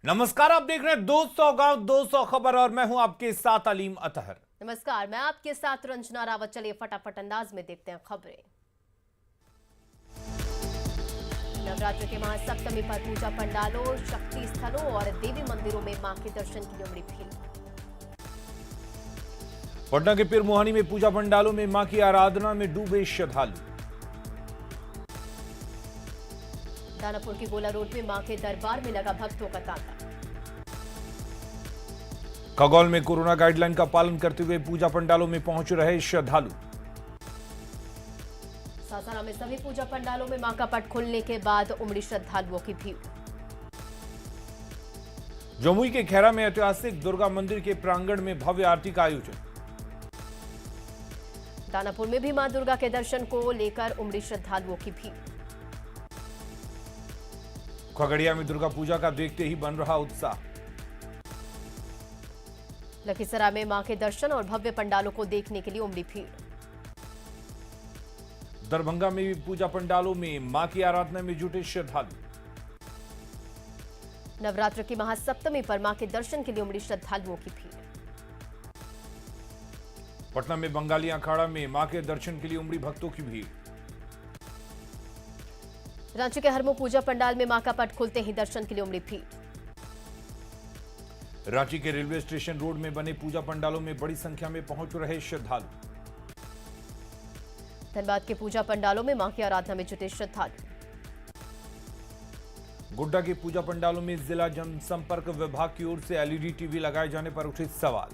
नमस्कार, आप देख रहे हैं 200 गांव 200 खबर और मैं हूं आपके साथ अलीम अतहर। नमस्कार, मैं आपके साथ रंजना रावत। चलिए फटाफट अंदाज में देखते हैं खबरें। नवरात्र के महासप्तमी पर पूजा पंडालों, शक्ति स्थलों और देवी मंदिरों में मां के दर्शन की उमड़ी भीड़। पटना के पीर मुहानी में पूजा पंडालों में मां की आराधना में डूबे श्रद्धालु। दानापुर की गोला रोड में मां के दरबार में लगा भक्तों का तांता। खगौल में कोरोना गाइडलाइन का पालन करते हुए पूजा पंडालों में पहुंच रहे श्रद्धालु। सासाराम में सभी पूजा पंडालों में मां का पट खुलने के बाद उमड़ी श्रद्धालुओं की भीड़। जमुई के खैरा में ऐतिहासिक दुर्गा मंदिर के प्रांगण में भव्य आरती का आयोजन। दानापुर में भी मां दुर्गा के दर्शन को लेकर उमड़ी श्रद्धालुओं की भीड़। खगड़िया में दुर्गा पूजा का देखते ही बन रहा उत्साह। लखीसराय में मां के दर्शन और भव्य पंडालों को देखने के लिए उमड़ी भीड़। दरभंगा में भी पूजा पंडालों में मां की आराधना में जुटे श्रद्धालु। नवरात्र की महासप्तमी पर मां के दर्शन के लिए उमड़ी श्रद्धालुओं की भीड़। पटना में बंगाली अखाड़ा में मां के दर्शन के लिए उमड़ी भक्तों की भीड़। रांची के हरमो पूजा पंडाल में मां का पट खुलते ही दर्शन के लिए उमड़ी भीड़। रांची के रेलवे स्टेशन रोड में बने पूजा पंडालों में बड़ी संख्या में पहुंच रहे श्रद्धालु। धनबाद के पूजा पंडालों में मां की आराधना में जुटे श्रद्धालु। गोड्डा के पूजा पंडालों में जिला जनसंपर्क विभाग की ओर से एलईडी टीवी लगाए जाने पर उठे सवाल।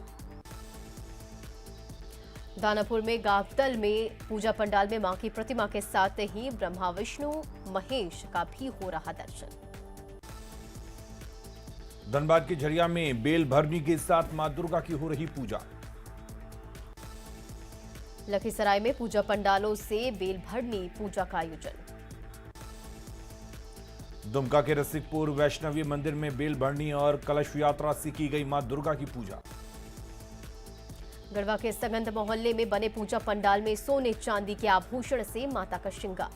दानापुर में गावतल में पूजा पंडाल में मां की प्रतिमा के साथ ही ब्रह्मा विष्णु महेश का भी हो रहा दर्शन। धनबाद के झरिया में बेल भरनी के साथ मां दुर्गा की हो रही पूजा। लखीसराय में पूजा पंडालों से बेल भरनी पूजा का आयोजन। दुमका के रसिकपुर वैष्णवी मंदिर में बेल भरनी और कलश यात्रा से की गई मां दुर्गा की पूजा। गढ़वा के सगंध मोहल्ले में बने पूजा पंडाल में सोने चांदी के आभूषण से माता का श्रृंगार।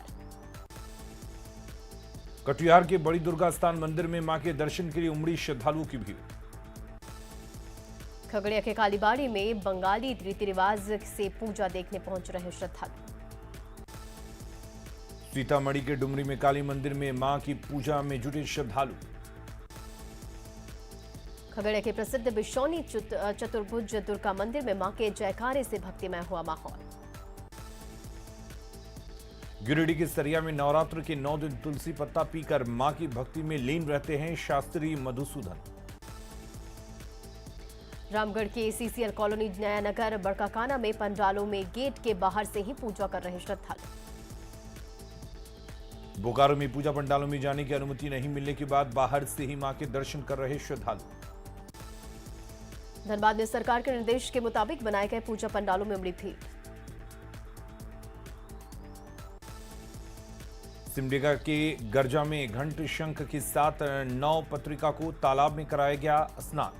कटिहार के बड़ी दुर्गा स्थान मंदिर में मां के दर्शन के लिए उमड़ी श्रद्धालुओं की भीड़। खगड़िया के कालीबाड़ी में बंगाली रीति रिवाज से पूजा देखने पहुंच रहे श्रद्धालु। सीतामढ़ी के डुमरी में काली मंदिर में मां की पूजा में जुटे श्रद्धालु। खगड़िया के प्रसिद्ध बिशौनी चतुर्भुज दुर्गा मंदिर में मां के जयकारे से भक्तिमय हुआ माहौल। गिरिडीह के सरिया में नवरात्र के 9 दिन तुलसी पत्ता पीकर मां की भक्ति में लीन रहते हैं शास्त्री मधुसूदन। रामगढ़ के सीसीएल कॉलोनी नयानगर बड़काकाना में पंडालों में गेट के बाहर से ही पूजा कर रहे श्रद्धालु। बोकारो में पूजा पंडालों में जाने की अनुमति नहीं मिलने के बाद बाहर से ही मां के दर्शन कर रहे श्रद्धालु। धनबाद में सरकार के निर्देश के मुताबिक बनाए गए पूजा पंडालों में उमड़ी भीड़। सिमडेगा के गर्जा में घंट शंख के साथ नौ पत्रिका को तालाब में कराया गया स्नान।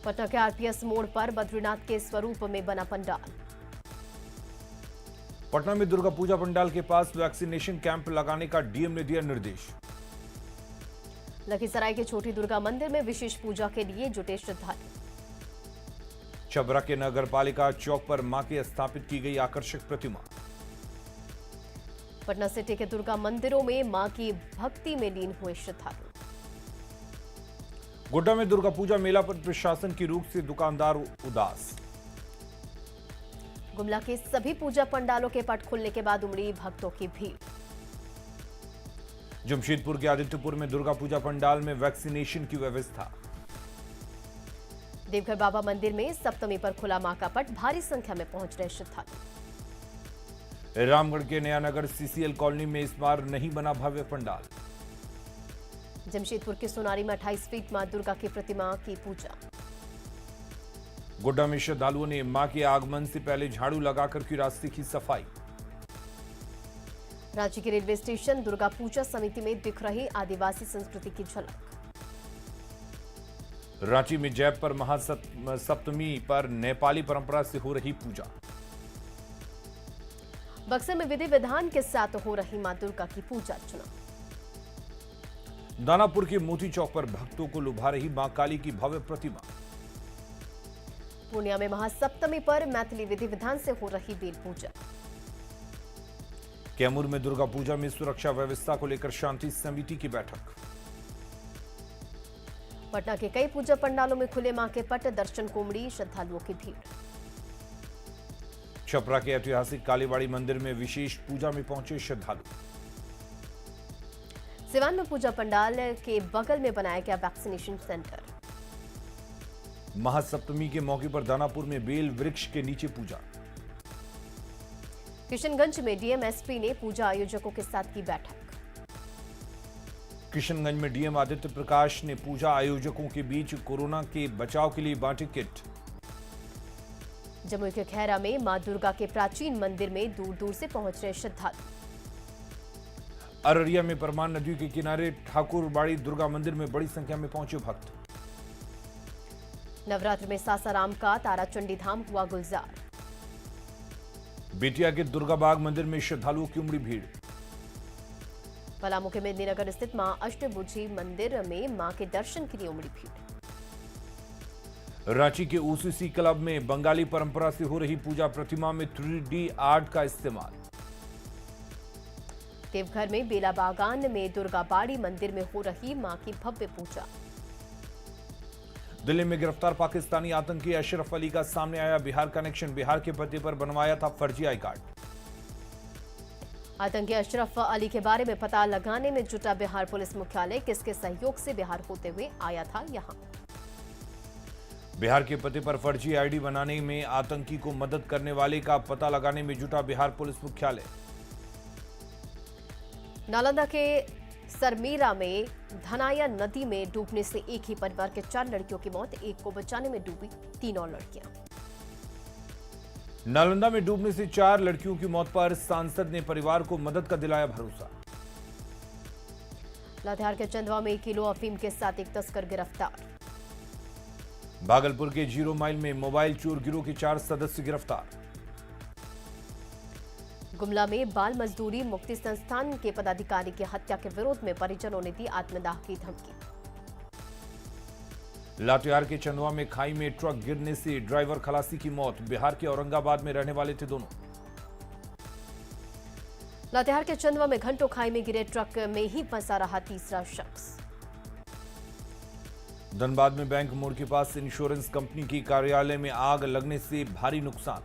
पटना के आरपीएस मोड़ पर बद्रीनाथ के स्वरूप में बना पंडाल। पटना में दुर्गा पूजा पंडाल के पास वैक्सीनेशन कैंप लगाने का डीएम ने दिया निर्देश। लखीसराय के छोटी दुर्गा मंदिर में विशेष पूजा के लिए जुटे श्रद्धालु। छबरा के नगर पालिका चौक पर मां की स्थापित की गई आकर्षक प्रतिमा। पटना सिटी के दुर्गा मंदिरों में मां की भक्ति में लीन हुए श्रद्धालु। गोड्डा में दुर्गा पूजा मेला पर प्रशासन की रोक से दुकानदार उदास। गुमला के सभी पूजा पंडालों के पट खुलने के बाद उमड़ी भक्तों की भीड़। जमशेदपुर के आदित्यपुर में दुर्गा पूजा पंडाल में वैक्सीनेशन की व्यवस्था। देवघर बाबा मंदिर में सप्तमी पर खुला मां का पट, भारी संख्या में पहुंच रहे श्रद्धालु। रामगढ़ के नयानगर सीसीएल कॉलोनी में इस बार नहीं बना भव्य पंडाल। जमशेदपुर के सोनारी में 28 फीट मां दुर्गा की प्रतिमा की पूजा। गोड्डा में श्रद्धालुओं ने मां के आगमन से पहले झाड़ू लगाकर की रास्ते की सफाई। रांची के रेलवे स्टेशन दुर्गा पूजा समिति में दिख रही आदिवासी संस्कृति की झलक। रांची में जैप पर महासप्तमी पर नेपाली परंपरा से हो रही पूजा। बक्सर में विधि विधान के साथ हो रही मां दुर्गा की पूजा अर्चना। दानापुर के मोती चौक पर भक्तों को लुभा रही मां काली की भव्य प्रतिमा। पूर्णिया में महासप्तमी पर मैथिली विधि विधान से हो रही बेल पूजा। कैमूर में दुर्गा पूजा में सुरक्षा व्यवस्था को लेकर शांति समिति की बैठक। पटना के कई पूजा पंडालों में खुले मां के पट, दर्शन को उमड़ी श्रद्धालुओं की भीड़। छपरा के ऐतिहासिक कालीबाड़ी मंदिर में विशेष पूजा में पहुंचे श्रद्धालु। सिवान में पूजा पंडाल के बगल में बनाया गया वैक्सीनेशन सेंटर। महासप्तमी के मौके पर दानापुर में बेल वृक्ष के नीचे पूजा। किशनगंज में डीएम एसपी ने पूजा आयोजकों के साथ की बैठक। किशनगंज में डीएम आदित्य प्रकाश ने पूजा आयोजकों के बीच कोरोना के बचाव के लिए बांटे किट। जमुई के खैरा में मां दुर्गा के प्राचीन मंदिर में दूर दूर से पहुंच रहे श्रद्धालु। अररिया में परमान नदी के किनारे ठाकुरबाड़ी दुर्गा मंदिर में बड़ी संख्या में पहुंचे भक्त। नवरात्र में सासाराम का ताराचंडी धाम हुआ गुलजार। बेतिया के दुर्गा बाग मंदिर में श्रद्धालुओं की उमड़ी भीड़। पलामू के मेदिनीनगर स्थित मां अष्टभुजी मंदिर में मां के दर्शन के लिए उमड़ी भीड़। रांची के ओसीसी क्लब में बंगाली परंपरा से हो रही पूजा, प्रतिमा में 3D आर्ट का इस्तेमाल। देवघर में बेला बागान में दुर्गा बाड़ी मंदिर में हो रही मां की भव्य पूजा। दिल्ली में गिरफ्तार पाकिस्तानी आतंकी अशरफ अली का सामने आया बिहार कनेक्शन। बिहार के पते पर बनवाया था फर्जी आई कार्ड। आतंकी अशरफ अली के बारे में पता लगाने में जुटा बिहार पुलिस मुख्यालय। किसके सहयोग से बिहार होते हुए आया था यहां। बिहार के पते पर फर्जी आईडी बनाने में आतंकी को मदद करने वाले का पता लगाने में जुटा बिहार पुलिस मुख्यालय। नालंदा के सरमेरा में धनाया नदी में डूबने से एक ही परिवार के 4 लड़कियों की मौत। एक को बचाने में डूबी 3 और लड़कियां। नालंदा में डूबने से 4 लड़कियों की मौत पर सांसद ने परिवार को मदद का दिलाया भरोसा। लातेहार के चंदवा में 1 किलो अफीम के साथ एक तस्कर गिरफ्तार। भागलपुर के 0 माइल में मोबाइल चोर गिरोह के 4 सदस्य गिरफ्तार। गुमला में बाल मजदूरी मुक्ति संस्थान के पदाधिकारी की हत्या के विरोध में परिजनों ने दी आत्मदाह की धमकी। लातेहार के चंदवा में खाई में ट्रक गिरने से ड्राइवर खलासी की मौत। बिहार के औरंगाबाद में रहने वाले थे दोनों। लातेहार के चंदवा में घंटों खाई में गिरे ट्रक में ही फंसा रहा तीसरा शख्स। धनबाद में बैंक मोड़ के पास इंश्योरेंस कंपनी की कार्यालय में आग लगने से भारी नुकसान।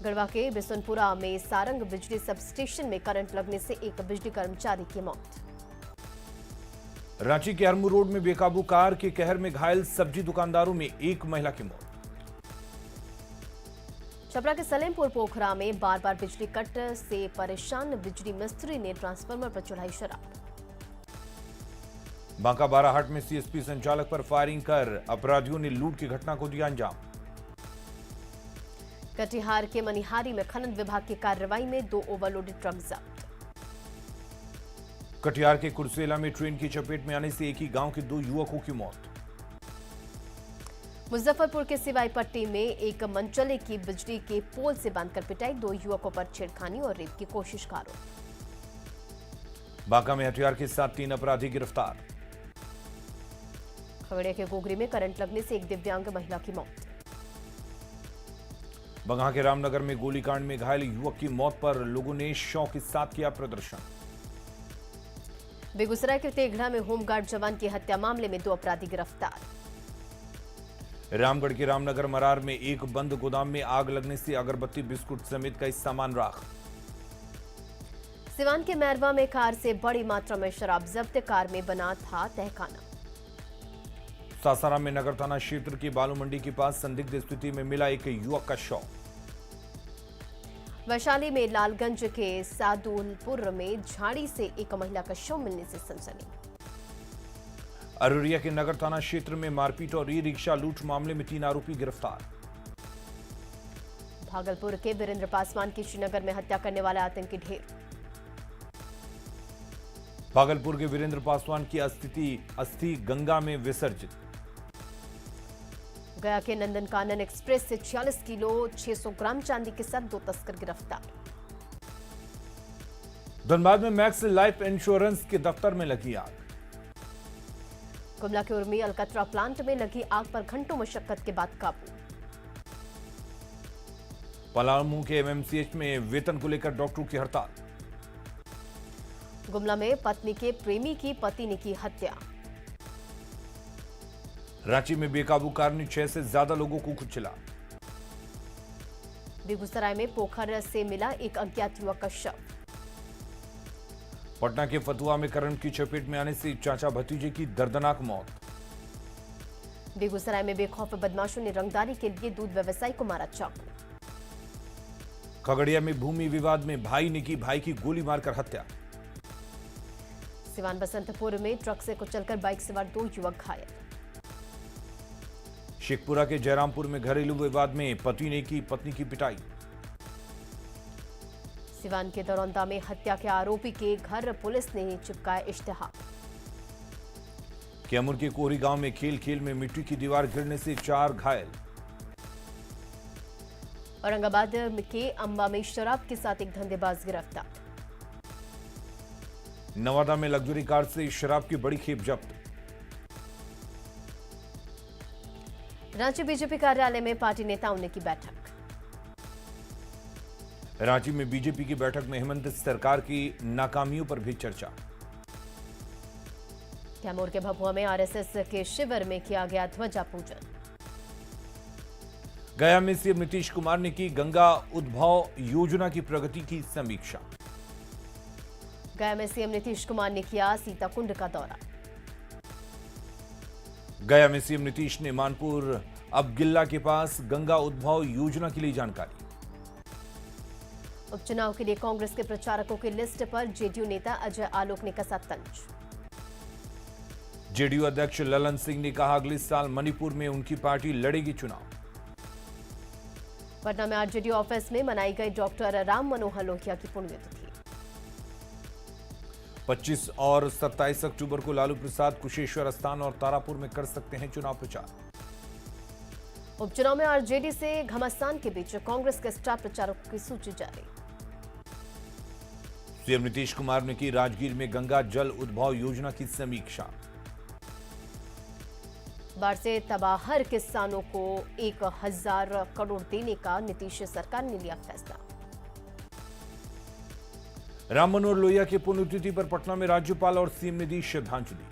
गढ़वा के बिशनपुरा में सारंग बिजली सब स्टेशन में करंट लगने से एक बिजली कर्मचारी की मौत। रांची के हरमू रोड में बेकाबू कार के कहर में घायल सब्जी दुकानदारों में एक महिला की मौत। छपरा के सलेमपुर पोखरा में बार बार बिजली कट से परेशान बिजली मिस्त्री ने ट्रांसफार्मर पर चढ़ाई शराब। बांका बाराहाट में सीएसपी संचालक पर फायरिंग कर अपराधियों ने लूट की घटना को दिया अंजाम। कटिहार के मनिहारी में खनन विभाग की कार्रवाई में 2 ओवरलोडेड ट्रक जब्त। कटिहार के कुर्सेला में ट्रेन की चपेट में आने से एक ही गांव के 2 युवकों की मौत। मुजफ्फरपुर के सिवाई पट्टी में एक मनचले की बिजली के पोल से बांधकर पिटाई। 2 युवकों पर छेड़खानी और रेप की कोशिश का आरोप। बांका में हथियार के साथ 3 अपराधी गिरफ्तार। खगड़िया के गोगरी में करंट लगने से एक दिव्यांग महिला की मौत। बगहा के रामनगर में गोलीकांड में घायल युवक की मौत पर लोगों ने शौक के साथ किया प्रदर्शन। बेगूसराय के तेघड़ा में होमगार्ड जवान की हत्या मामले में 2 अपराधी गिरफ्तार। रामगढ़ के रामनगर मरार में एक बंद गोदाम में आग लगने से अगरबत्ती बिस्कुट समेत कई सामान राख। सिवान के मैरवा में कार से बड़ी मात्रा में शराब जब्त। कार में बना था तहखाना। सासाराम में नगर थाना क्षेत्र की बालू मंडी के पास संदिग्ध स्थिति में मिला एक युवक का शव। वैशाली में लालगंज के सादुलपुर में झाड़ी से एक महिला का शव मिलने से सनसनी। अररिया के नगर थाना क्षेत्र में मारपीट और ई रिक्शा लूट मामले में 3 आरोपी गिरफ्तार। भागलपुर के वीरेंद्र पासवान की श्रीनगर में हत्या करने वाला आतंकी ढेर। भागलपुर के वीरेंद्र पासवान की अस्थि गंगा में विसर्जित। गया के नंदन कानन एक्सप्रेस से 46 किलो 600 ग्राम चांदी के साथ 2 तस्कर गिरफ्तार। धनबाद में मैक्स लाइफ इंश्योरेंस के दफ्तर में लगी आग। गुमला के उर्मी अलकतरा प्लांट में लगी आग पर घंटों मशक्कत के बाद काबू। पलामू के एमएमसीएच में वेतन को लेकर डॉक्टरों की हड़ताल। गुमला में पत्नी के प्रेमी की पति ने की हत्या। रांची में बेकाबू कार ने 6 से ज्यादा लोगों को कुचला। बेगूसराय में पोखर से मिला एक अज्ञात युवक का शव। पटना के फतुहा में करंट की चपेट में आने से चाचा भतीजे की दर्दनाक मौत। बेगूसराय में बेखौफ बदमाशों ने रंगदारी के लिए दूध व्यवसायी को मारा चाकू। खगड़िया में भूमि विवाद में भाई ने की भाई की गोली मारकर हत्या। सिवान बसंतपुर में ट्रक से कुचलकर बाइक सवार 2 युवक घायल। शेखपुरा के जयरामपुर में घरेलू विवाद में पति ने की पत्नी की पिटाई। सिवान के दरौंदा में हत्या के आरोपी के घर पुलिस ने चिपकाया इश्तिहार। कैमूर के कोहरी गांव में खेल खेल में मिट्टी की दीवार गिरने से 4 घायल। औरंगाबाद के अंबा में शराब के साथ एक धंधेबाज गिरफ्तार। नवादा में लग्जरी कार से शराब की बड़ी खेप जब्त। रांची बीजेपी कार्यालय में पार्टी नेताओं ने की बैठक। रांची में बीजेपी की बैठक में हेमंत सरकार की नाकामियों पर भी चर्चा। कैमूर के भभुआ में आरएसएस के शिविर में किया गया ध्वजा पूजन। गया में सीएम नीतीश कुमार ने की गंगा उद्भव योजना की प्रगति की समीक्षा। गया में सीएम नीतीश कुमार ने किया सीताकुंड का दौरा। गया में सीएम नीतीश ने मानपुर अबगिल्ला के पास गंगा उद्भव योजना के लिए जानकारी। उपचुनाव के लिए कांग्रेस के प्रचारकों की लिस्ट पर जेडीयू नेता अजय आलोक ने कसा तंज। जेडीयू अध्यक्ष ललन सिंह ने कहा अगले साल मणिपुर में उनकी पार्टी लड़ेगी चुनाव। पटना में आरजेडी ऑफिस में मनाई गई डॉक्टर राम मनोहर लोहिया की पुण्यतिथि। 25 और 27 अक्टूबर को लालू प्रसाद कुशेश्वर स्थान और तारापुर में कर सकते हैं चुनाव प्रचार। उपचुनाव में आरजेडी से घमासान के बीच कांग्रेस के स्टार प्रचारकों की सूची जारी। सीएम नीतीश कुमार ने की राजगीर में गंगा जल उद्भव योजना की समीक्षा। बाढ़ से तबाहर किसानों को 1000 करोड़ देने का नीतीश सरकार ने लिया फैसला। राम मनोहर लोहिया की पुण्यतिथि पर पटना में राज्यपाल और सीएम ने दी श्रद्धांजलि।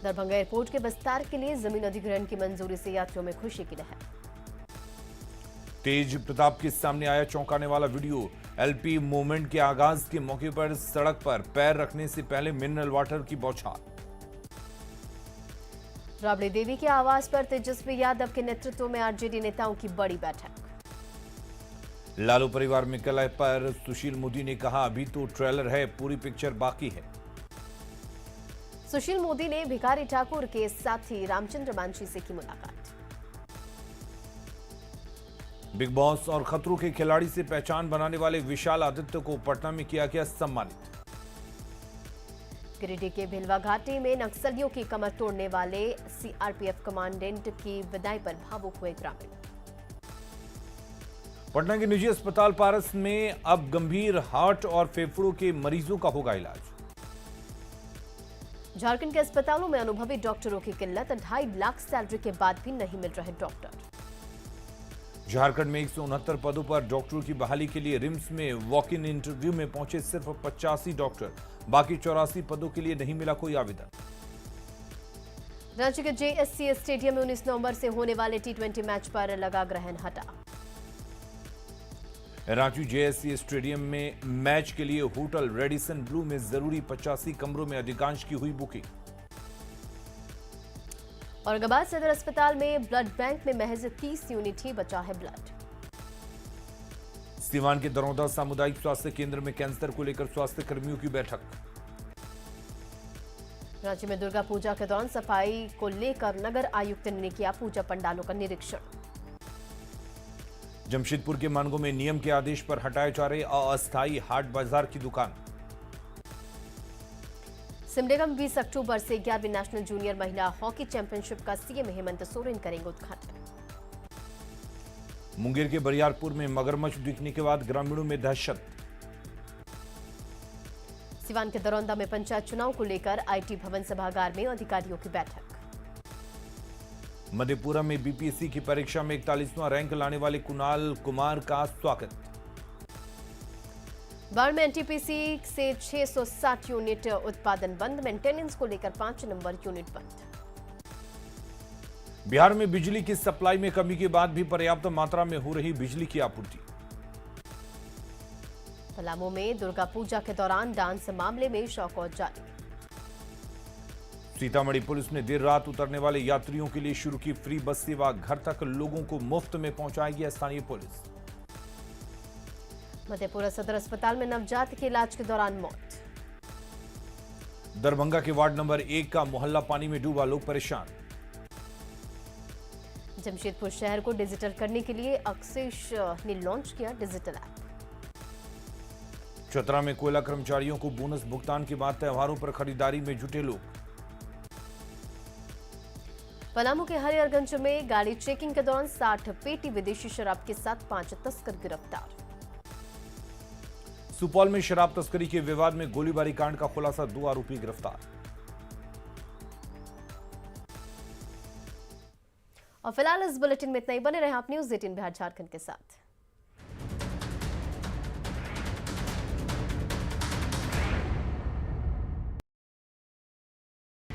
दरभंगा एयरपोर्ट के विस्तार के लिए जमीन अधिग्रहण की मंजूरी से यात्रियों में खुशी की लहर। तेज प्रताप के सामने आया चौंकाने वाला वीडियो। एलपी मूवमेंट के आगाज के मौके पर सड़क पर पैर रखने से पहले मिनरल वाटर की बौछार। राबड़ी देवी के आवास पर तेजस्वी यादव के नेतृत्व में आरजेडी नेताओं की बड़ी बैठक। लालू परिवार में कलह पर सुशील मोदी ने कहा अभी तो ट्रेलर है, पूरी पिक्चर बाकी है। सुशील मोदी ने भिखारी ठाकुर के साथी रामचंद्र मांझी से की मुलाकात। बिग बॉस और खतरों के खिलाड़ी से पहचान बनाने वाले विशाल आदित्य को पटना में किया गया सम्मानित। गिरिडीह के भिलवा घाटी में नक्सलियों की कमर तोड़ने वाले सीआरपीएफ कमांडेंट की विदाई पर भावुक हुए ग्रामीण। पटना के निजी अस्पताल पारस में अब गंभीर हार्ट और फेफड़ों के मरीजों का होगा इलाज। झारखंड के अस्पतालों में अनुभवी डॉक्टरों की किल्लत, 2.5 लाख सैलरी के बाद भी नहीं मिल रहे डॉक्टर। झारखंड में 169 पदों पर डॉक्टरों की बहाली के लिए रिम्स में वॉक इन इंटरव्यू में पहुंचे सिर्फ 85 डॉक्टर, बाकी 84 पदों के लिए नहीं मिला कोई आवेदन। रांची के जेएससी स्टेडियम में 19 नवंबर से होने वाले T20 मैच पर लगा ग्रहण हटा। रांची जेएससी स्टेडियम में मैच के लिए होटल रेडिसन ब्लू में जरूरी 85 कमरों में अधिकांश की हुई बुकिंग। औरंगाबाद सदर अस्पताल में ब्लड बैंक में महज 30 यूनिट ही बचा है ब्लड। सीवान के दरौंदा सामुदायिक स्वास्थ्य केंद्र में कैंसर को लेकर स्वास्थ्य कर्मियों की बैठक। रांची में दुर्गा पूजा के दौरान सफाई को लेकर नगर आयुक्त ने किया पूजा पंडालों का निरीक्षण। जमशेदपुर के मानगो में नियम के आदेश पर हटाए जा रहे अस्थायी हाट बाजार की दुकान। सिमडेगा में 20 अक्टूबर से 11वीं नेशनल जूनियर महिला हॉकी चैंपियनशिप का सीएम हेमंत सोरेन करेंगे उद्घाटन। मुंगेर के बरियारपुर में मगरमच्छ दिखने के बाद ग्रामीणों में दहशत। सिवान के दरौंदा में पंचायत चुनाव को लेकर आईटी भवन सभागार में अधिकारियों की बैठक। मधेपुरा में बीपीएससी की परीक्षा में 41वां रैंक लाने वाले कुणाल कुमार का स्वागत। बाढ़ में एनटीपीसी से 660 यूनिट उत्पादन बंद, मेंटेनेंस को लेकर 5 नंबर यूनिट बंद। बिहार में बिजली की सप्लाई में कमी के बाद भी पर्याप्त मात्रा में हो रही बिजली की आपूर्ति। पलामू में दुर्गा पूजा के दौरान डांस मामले में शौकौत जारी। सीतामढ़ी पुलिस ने देर रात उतरने वाले यात्रियों के लिए शुरू की फ्री बस सेवा, घर तक लोगों को मुफ्त में पहुंचाएगी स्थानीय पुलिस। मधेपुरा सदर अस्पताल में नवजात के इलाज के दौरान मौत। दरभंगा के वार्ड नंबर 1 का मोहल्ला पानी में डूबा, लोग परेशान। जमशेदपुर शहर को डिजिटल करने के लिए अक्सेश ने लॉन्च किया डिजिटल ऐप। चतरा में कोयला कर्मचारियों को बोनस भुगतान के बाद त्योहारों पर खरीदारी में जुटे लोग। पलामू के हरिहरगंज में गाड़ी चेकिंग के दौरान 60 पेटी विदेशी शराब के साथ 5 तस्कर गिरफ्तार। सुपौल में शराब तस्करी के विवाद में गोलीबारी कांड का खुलासा, 2 आरोपी गिरफ्तार। और फिलहाल इस बुलेटिन में इतना ही। बने रहे आप न्यूज़ 18 बिहार झारखंड के साथ।